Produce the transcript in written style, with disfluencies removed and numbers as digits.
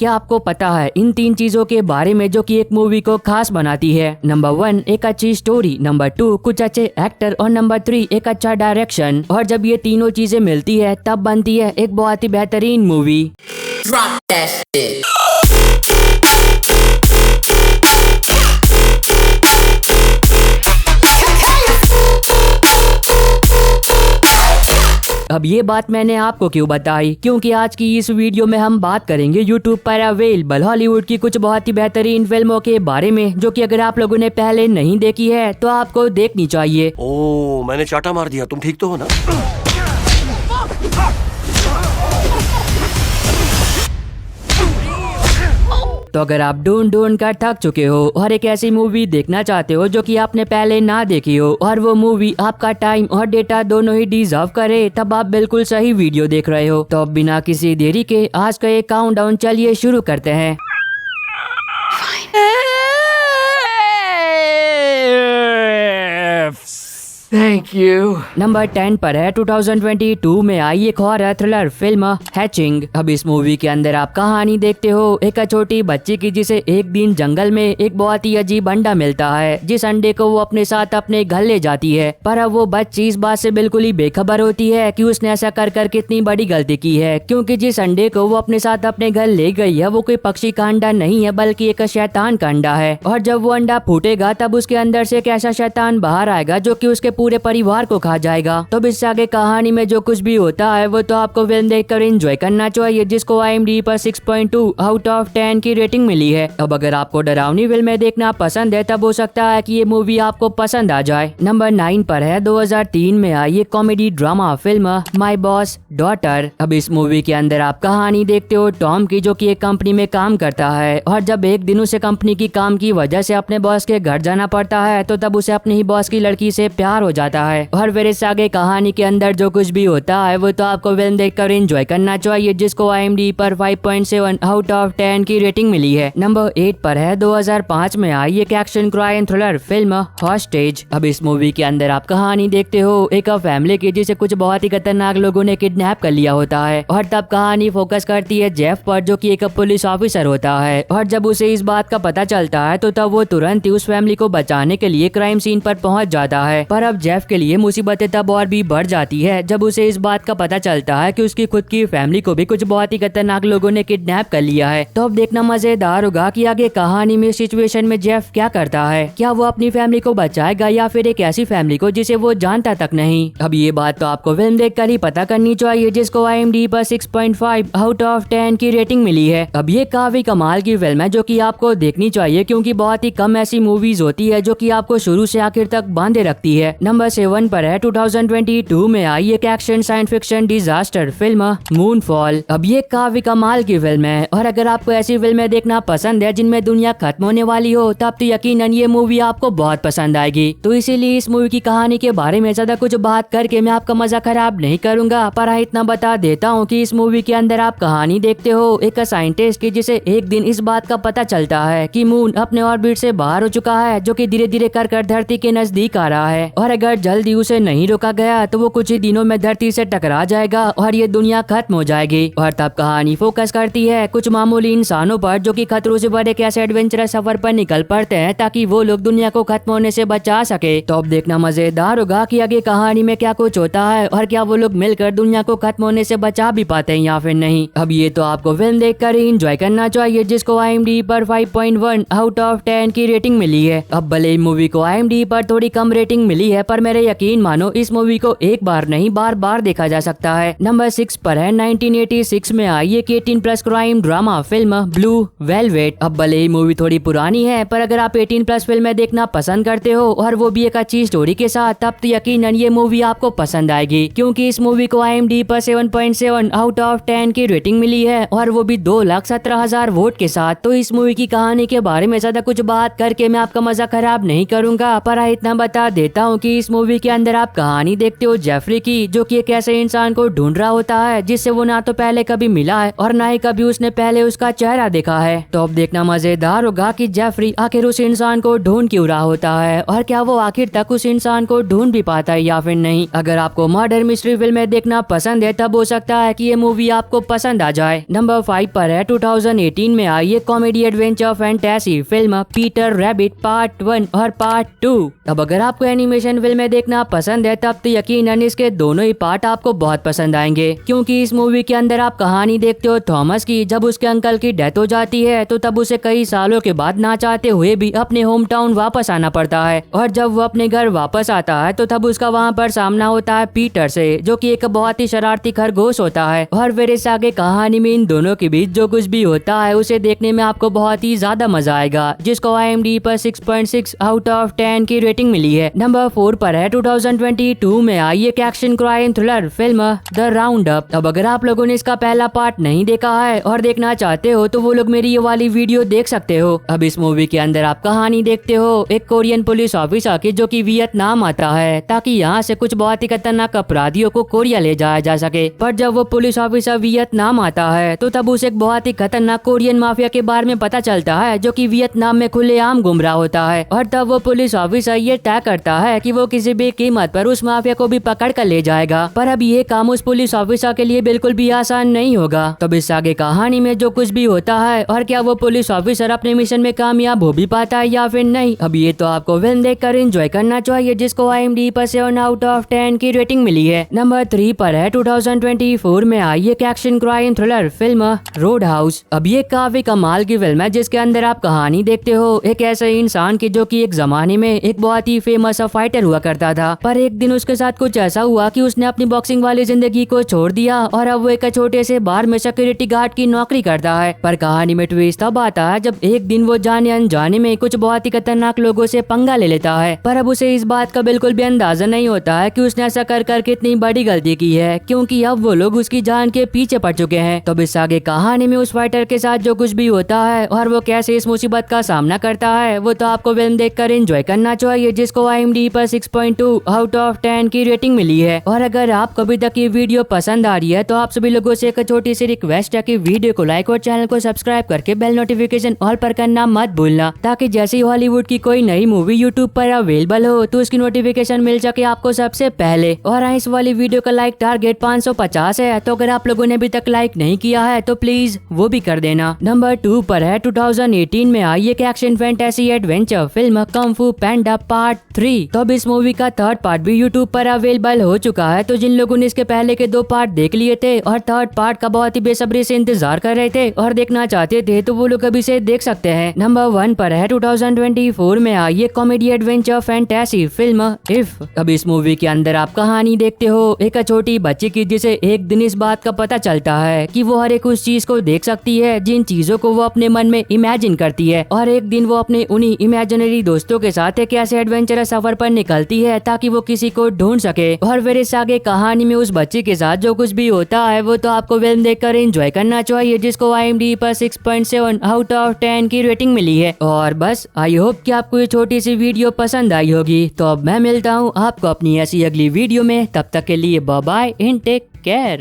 क्या आपको पता है इन 3 चीजों के बारे में जो कि एक मूवी को खास बनाती है? नंबर 1 एक अच्छी स्टोरी, नंबर 2 कुछ अच्छे एक्टर और नंबर 3 एक अच्छा डायरेक्शन। और जब ये तीनों चीजें मिलती है तब बनती है एक बहुत ही बेहतरीन मूवी। अब ये बात मैंने आपको क्यों बताई, क्योंकि आज की इस वीडियो में हम बात करेंगे यूट्यूब पर अवेलेबल हॉलीवुड की कुछ बहुत ही बेहतरीन फिल्मों के बारे में जो कि अगर आप लोगों ने पहले नहीं देखी है तो आपको देखनी चाहिए। ओह, मैंने चाटा मार दिया, तुम ठीक तो हो ना? तो अगर आप ढूंढ कर थक चुके हो और एक ऐसी मूवी देखना चाहते हो जो कि आपने पहले ना देखी हो और वो मूवी आपका टाइम और डेटा दोनों ही डिजर्व करे, तब आप बिल्कुल सही वीडियो देख रहे हो। तो अब बिना किसी देरी के आज का ये काउंटडाउन चलिए शुरू करते हैं। Thank you. नंबर 10 पर है 2022 में आई एक हॉरर थ्रिलर फिल्म हैचिंग। अब इस मूवी के अंदर आप कहानी देखते हो एक छोटी बच्ची की जिसे एक दिन जंगल में एक बहुत ही अजीब अंडा मिलता है, जिस अंडे को वो अपने साथ अपने घर ले जाती है। पर अब वो बच्ची इस बात से बिल्कुल ही बेखबर होती है कि उसने ऐसा कर कितनी बड़ी गलती की है, क्योंकि जिस अंडे को वो अपने साथ अपने घर ले गई है वो कोई पक्षी का अंडा नहीं है बल्कि एक शैतान का अंडा है। और जब वो अंडा फूटेगा तब उसके अंदर से एक ऐसा शैतान बाहर आएगा जो कि उसके पूरे परिवार को खा जाएगा। तो इससे आगे कहानी में जो कुछ भी होता है वो तो आपको फिल्म देखकर एंजॉय करना चाहिए, जिसको IMDb पर 6.2 आउट ऑफ 10 की रेटिंग मिली है। अब अगर आपको डरावनी फिल्में देखना पसंद है तब हो सकता है कि ये मूवी आपको पसंद आ जाए। नंबर 9 पर है 2003 में आई एक comedy drama film my boss daughter. अब इस मूवी के अंदर आप कहानी देखते हो टॉम की, जो कि एक कंपनी में काम करता है और जब एक दिन उसे कंपनी की काम की वजह से अपने बॉस के घर जाना पड़ता है तो तब उसे अपने ही बॉस की लड़की से प्यार हो जाता है। और फिर इस आगे कहानी के अंदर जो कुछ भी होता है वो तो आपको फिल्म देखकर एंजॉय करना चाहिए, जिसको IMDb पर 5.7 आउट ऑफ 10 की रेटिंग मिली है। नंबर 8 पर है 2005 में आई एक action crime thriller film hostage. अब इस मूवी के अंदर आप कहानी देखते हो एक फैमिली की जिसे कुछ बहुत ही खतरनाक लोगों ने किडनैप कर लिया होता है और तब कहानी फोकस करती है जेफ पर, जो कि एक पुलिस ऑफिसर होता है। और जब उसे इस बात का पता चलता है तो तब वो तुरंत ही उस फैमिली को बचाने के लिए क्राइम सीन पर पहुंच जाता है। पर अब जेफ के लिए मुसीबतें तब और भी बढ़ जाती है जब उसे इस बात का पता चलता है कि उसकी खुद की फैमिली को भी कुछ बहुत ही खतरनाक लोगों ने किडनैप कर लिया है। तो अब देखना मजेदार होगा कि आगे कहानी में सिचुएशन में जेफ क्या करता है। क्या वो अपनी फैमिली को बचाएगा या फिर एक ऐसी फैमिली को जिसे वो जानता तक नहीं। अब ये बात तो आपको फिल्म देखकर ही पता करनी चाहिए, जिसको IMDb पर 6.5 आउट ऑफ 10 की रेटिंग मिली है। अब ये काफी कमाल की फिल्म है जो कि आपको देखनी चाहिए, क्योंकि बहुत ही कम ऐसी मूवीज होती है जो कि आपको शुरू से आखिर तक बांधे रखती है। नंबर 7 पर है 2022 में आई एक action science fiction disaster film Moonfall. अब ये काफी कमाल की फिल्म है और अगर आपको ऐसी फिल्में देखना पसंद है जिनमें दुनिया खत्म होने वाली हो तब तो यकीनन ये मूवी आपको बहुत पसंद आएगी। तो इसीलिए इस मूवी की कहानी के बारे में ज्यादा कुछ बात करके मैं आपका मजा खराब नहीं करूंगा, पर इतना बता देता हूँ कि इस मूवी के अंदर आप कहानी देखते हो एक साइंटिस्ट की जिसे एक दिन इस बात का पता चलता है कि मून अपने ऑर्बिट से बाहर हो चुका है, जो कि धीरे धीरे कर धरती के नजदीक आ रहा है और अगर जल्दी उसे नहीं रोका गया तो वो कुछ ही दिनों में धरती से टकरा जाएगा और ये दुनिया खत्म हो जाएगी। और तब कहानी फोकस करती है कुछ मामूली इंसानों पर जो कि खतरों से भरे एक ऐसे एडवेंचरस सफर पर निकल पड़ते हैं ताकि वो लोग दुनिया को खत्म होने से बचा सके। तो अब देखना मजेदार होगा कि आगे कहानी में क्या कुछ होता है और क्या वो लोग मिलकर दुनिया को खत्म होने से बचा भी पाते हैं या फिर नहीं। अब ये तो आपको फिल्म देखकर ही एंजॉय करना चाहिए, जिसको IMDb पर 5.1 आउट ऑफ 10 की रेटिंग मिली है। अब भले मूवी को IMDb पर थोड़ी कम रेटिंग मिली है, पर मेरे यकीन मानो इस मूवी को एक बार नहीं बार बार देखा जा सकता है। नंबर 6 पर है 1986 में आई एक 18+ crime drama film blue velvet. अब भले मूवी थोड़ी पुरानी है, पर अगर आप 18+ फिल्में देखना पसंद करते हो और वो भी एक अच्छी स्टोरी के साथ, तब तो यकीनन ये मूवी आपको पसंद आएगी, क्योंकि इस मूवी को IMDb पर 7.7 आउट ऑफ 10 की रेटिंग मिली है और वो भी 2,17,000 वोट के साथ। तो इस मूवी की कहानी के बारे में ज्यादा कुछ बात करके मैं आपका मजा खराब नहीं करूंगा, पर इतना बता देता हूँ कि क्योंकि इस मूवी के अंदर आप कहानी देखते हो जेफरी की, जो कि एक ऐसे इंसान को ढूंढ रहा होता है जिससे वो ना तो पहले कभी मिला है और ना ही कभी उसने पहले उसका चेहरा देखा है। तो अब देखना मजेदार होगा कि जेफरी आखिर उस इंसान को ढूंढ क्यों रहा होता है और क्या वो आखिर तक उस इंसान को ढूंढ भी पाता है या फिर नहीं। अगर आपको मर्डर मिस्ट्री फिल्में देखना पसंद है तब हो सकता है कि ये मूवी आपको पसंद आ जाए। नंबर 5 पर है 2018 में आई एक comedy adventure fantasy film Peter rabbit part 1 और पार्ट 2। अब अगर आपको एनिमेशन फिल्में देखना पसंद है तब तो यकीनन इसके दोनों ही पार्ट आपको बहुत पसंद आएंगे, क्योंकि इस मूवी के अंदर आप कहानी देखते हो थॉमस की। जब उसके अंकल की डेथ हो जाती है तो तब उसे कई सालों के बाद ना चाहते हुए भी अपने होम टाउन वापस आना पड़ता है, और जब वो अपने घर वापस आता है तो तब उसका वहाँ पर सामना होता है पीटर से, जो कि एक बहुत ही शरारती खरगोश होता है। और फिर इस आगे कहानी में इन दोनों के बीच जो कुछ भी होता है उसे देखने में आपको बहुत ही ज्यादा मजा आएगा, जिसको IMDb पर 6.6 आउट ऑफ 10 की रेटिंग मिली है। नंबर 4 पर है 2022 में आई एक action crime thriller film the round up. अब अगर आप लोगों ने इसका पहला पार्ट नहीं देखा है और देखना चाहते हो तो वो लोग मेरी ये वाली वीडियो देख सकते हो। अब इस मूवी के अंदर आप कहानी देखते हो एक कोरियन पुलिस ऑफिसर की, जो कि वियतनाम आता है ताकि यहाँ से कुछ बहुत ही खतरनाक अपराधियों को कोरिया ले जाया जा सके। पर जब वो पुलिस ऑफिसर वियतनाम आता है तो तब उसे एक बहुत ही खतरनाक कोरियन माफिया के बारे में पता चलता है, जो कि वियतनाम में खुलेआम घूम रहा होता है। और तब वो पुलिस ऑफिसर ये तय करता है कि वो किसी भी कीमत पर उस माफिया को भी पकड़ कर ले जाएगा। पर अब ये काम उस पुलिस ऑफिसर के लिए बिल्कुल भी आसान नहीं होगा। तब इस आगे कहानी में जो कुछ भी होता है और क्या वो पुलिस ऑफिसर अपने मिशन में कामयाब हो भी पाता है या फिर नहीं, अब ये तो आपको फिल्म देखकर एंजॉय करना चाहिए, जिसको IMDb पर 7 आउट ऑफ 10 की रेटिंग मिली है। नंबर 3 पर है 2024 में आई एक action crime thriller film road house. अब ये काफी कमाल की फिल्म है, जिसके अंदर आप कहानी देखते हो एक ऐसे इंसान की, जो कि एक जमाने में एक बहुत ही फेमस फाइटर हुआ करता था। पर एक दिन उसके साथ कुछ ऐसा हुआ कि उसने अपनी बॉक्सिंग वाली जिंदगी को छोड़ दिया और अब वो एक छोटे से बार में सिक्योरिटी गार्ड की नौकरी करता है। पर कहानी में ट्विस्ट तब आता है जब एक दिन वो जाने अनजाने में कुछ बहुत ही खतरनाक लोगों से पंगा ले लेता है। पर अब उसे इस बात का बिल्कुल भी अंदाजा नहीं होता है कि उसने ऐसा कर कितनी बड़ी गलती की है, क्योंकि अब वो लोग उसकी जान के पीछे पड़ चुके हैं। तो इस आगे कहानी में उस फाइटर के साथ जो कुछ भी होता है और वो कैसे इस मुसीबत का सामना करता है वो तो आपको फिल्म देखकर एंजॉय करना चाहिए, जिसको IMDb पर 6.2 आउट ऑफ 10 की रेटिंग मिली है। और अगर आपको अभी तक ये वीडियो पसंद आ रही है तो आप सभी लोगों से एक छोटी सी रिक्वेस्ट है कि वीडियो को लाइक और चैनल को सब्सक्राइब करके बेल नोटिफिकेशन ऑल पर करना मत भूलना, ताकि जैसे ही हॉलीवुड की कोई नई मूवी यूट्यूब पर अवेलेबल हो तो उसकी नोटिफिकेशन मिल सके आपको सबसे पहले। और इस वाली वीडियो का लाइक टारगेट 550 है, तो अगर आप लोगों ने अभी तक लाइक नहीं किया है तो प्लीज वो भी कर देना। नंबर 2 पर है 2018 में आई एक action fantasy adventure film Kang फू पैंडा पार्ट 3। तो अब इस मूवी का थर्ड पार्ट भी यूट्यूब पर अवेलेबल हो चुका है। तो जिन लोगों ने इसके पहले के 2 पार्ट देख लिए थे और थर्ड पार्ट का बहुत ही बेसब्री से इंतजार कर रहे थे और देखना चाहते थे तो वो लोग अभी से देख सकते हैं। नंबर 1 पर है 2024 में आई एक comedy adventure fantasy film if. अब इस मूवी के अंदर आप कहानी देखते हो एक छोटी बच्ची की, जिसे एक दिन इस बात का पता चलता है कि वो हर एक उस चीज को देख सकती है जिन चीजों को वो अपने मन में इमेजिन करती है। और एक दिन वो अपने उन्हीं इमेजिनरी दोस्तों के साथ एक ऐसे एडवेंचरस सफर पर निकलती है ताकि वो किसी को ढूंढ सके। और फिर इस आगे कहानी में उस बच्ची के साथ जो कुछ भी होता है वो तो आपको फिल्म देखकर एंजॉय करना चाहिए, जिसको IMDb पर 6.7 आउट ऑफ 10 की रेटिंग मिली है। और बस आई होप कि आपको ये छोटी सी वीडियो पसंद आई होगी। तो अब मैं मिलता हूँ आपको अपनी ऐसी अगली वीडियो में, तब तक के लिए bye bye and take care.